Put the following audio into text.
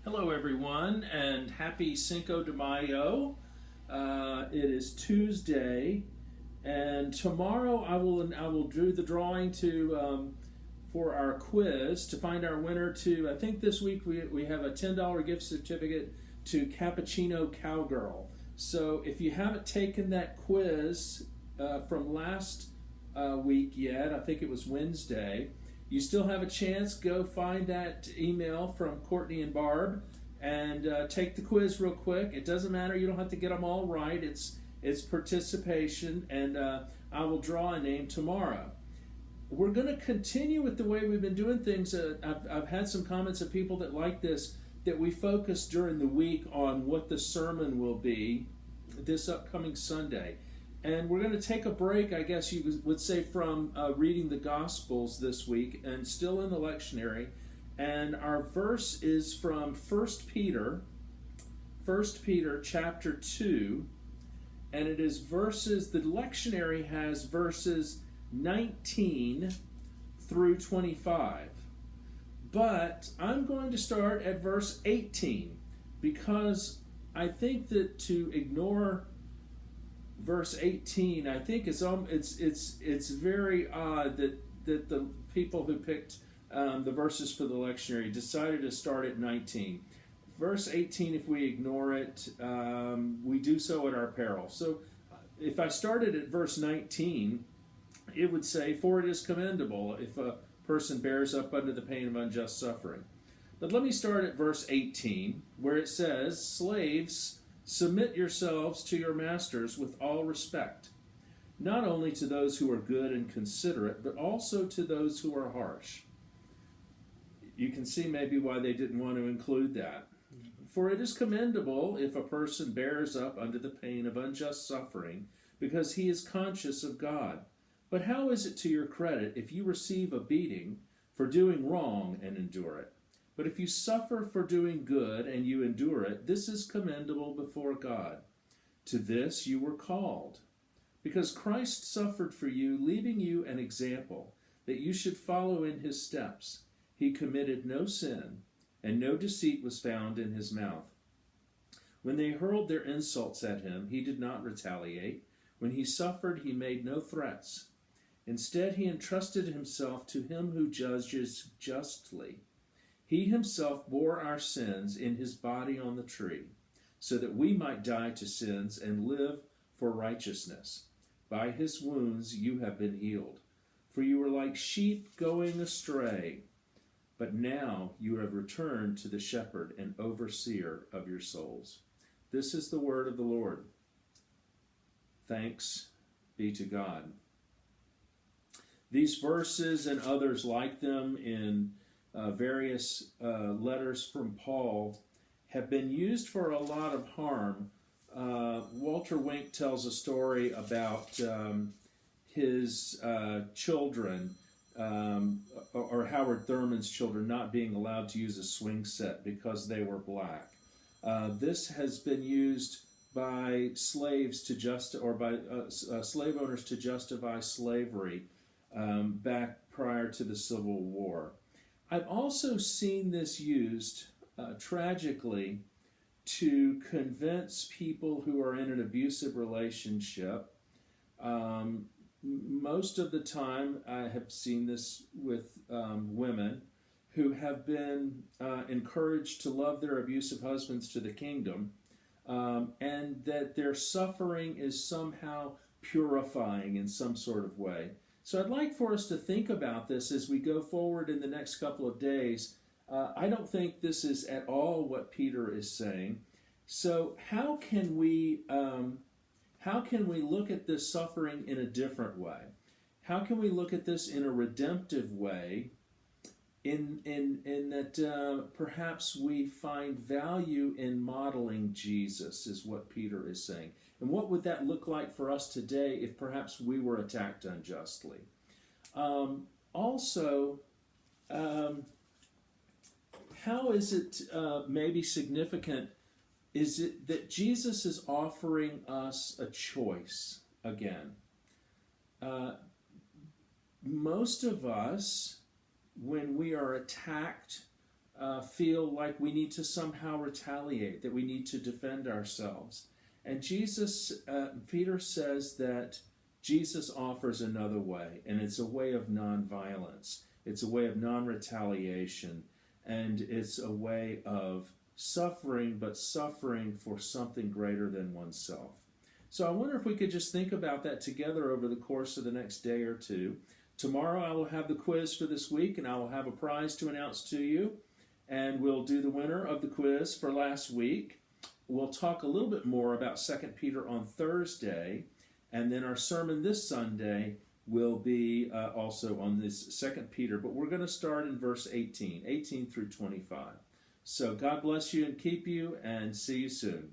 Hello, everyone, and happy Cinco de Mayo. It is Tuesday, and tomorrow I will do the drawing to for our quiz to find our winner. I think this week we have a $10 gift certificate to Cappuccino Cowgirl. So if you haven't taken that quiz from last week yet, I think it was Wednesday. You still have a chance. Go find that email from Courtney and Barb and take the quiz real quick. It doesn't matter. You don't have to get them all right. It's participation, and I will draw a name tomorrow. We're going to continue with the way we've been doing things. I've had some comments of people that like this, that we focus during the week on what the sermon will be this upcoming Sunday. And we're going to take a break, I guess you would say, from reading the Gospels this week, and still in the lectionary. And our verse is from 1 Peter chapter 2. And it is the lectionary has verses 19 through 25. But I'm going to start at verse 18, because I think that to ignore verse 18, I think it's very odd that the people who picked the verses for the lectionary decided to start at 19. Verse 18, if we ignore it, we do so at our peril. So if I started at verse 19, it would say, "For it is commendable if a person bears up under the pain of unjust suffering." But let me start at verse 18, where it says, "Slaves, submit yourselves to your masters with all respect, not only to those who are good and considerate, but also to those who are harsh." You can see maybe why they didn't want to include that. "For it is commendable if a person bears up under the pain of unjust suffering, because he is conscious of God. But how is it to your credit if you receive a beating for doing wrong and endure it? But if you suffer for doing good and you endure it, this is commendable before God. To this you were called, because Christ suffered for you, leaving you an example that you should follow in his steps. He committed no sin, and no deceit was found in his mouth. When they hurled their insults at him, he did not retaliate. When he suffered, he made no threats. Instead, he entrusted himself to him who judges justly. He himself bore our sins in his body on the tree, so that we might die to sins and live for righteousness. By his wounds you have been healed. For you were like sheep going astray, but now you have returned to the shepherd and overseer of your souls." This is the word of the Lord. Thanks be to God. These verses and others like them in various letters from Paul have been used for a lot of harm. Walter Wink tells a story about his children, or Howard Thurman's children, not being allowed to use a swing set because they were black. This has been used by slaves or by slave owners to justify slavery back prior to the Civil War. I've also seen this used, tragically, to convince people who are in an abusive relationship. Most of the time, I have seen this with women who have been encouraged to love their abusive husbands to the kingdom, and that their suffering is somehow purifying in some sort of way. So I'd like for us to think about this as we go forward in the next couple of days. I don't think this is at all what Peter is saying. So how can we look at this suffering in a different way? How can we look at this in a redemptive way? In that perhaps we find value in modeling Jesus, is what Peter is saying. And what would that look like for us today if perhaps we were attacked unjustly? Also, how is it maybe significant? Is it that Jesus is offering us a choice again? Most of us, when we are attacked feel like we need to somehow retaliate, that we need to defend ourselves. And Peter says that Jesus offers another way, and it's a way of nonviolence. It's a way of non-retaliation, and it's a way of suffering, but suffering for something greater than oneself. So I wonder if we could just think about that together over the course of the next day or two. Tomorrow I will have the quiz for this week, and I will have a prize to announce to you, and we'll do the winner of the quiz for last week. We'll talk a little bit more about 2 Peter on Thursday, and then our sermon this Sunday will be also on this 2 Peter, but we're going to start in verse 18 through 25. So God bless you and keep you, and see you soon.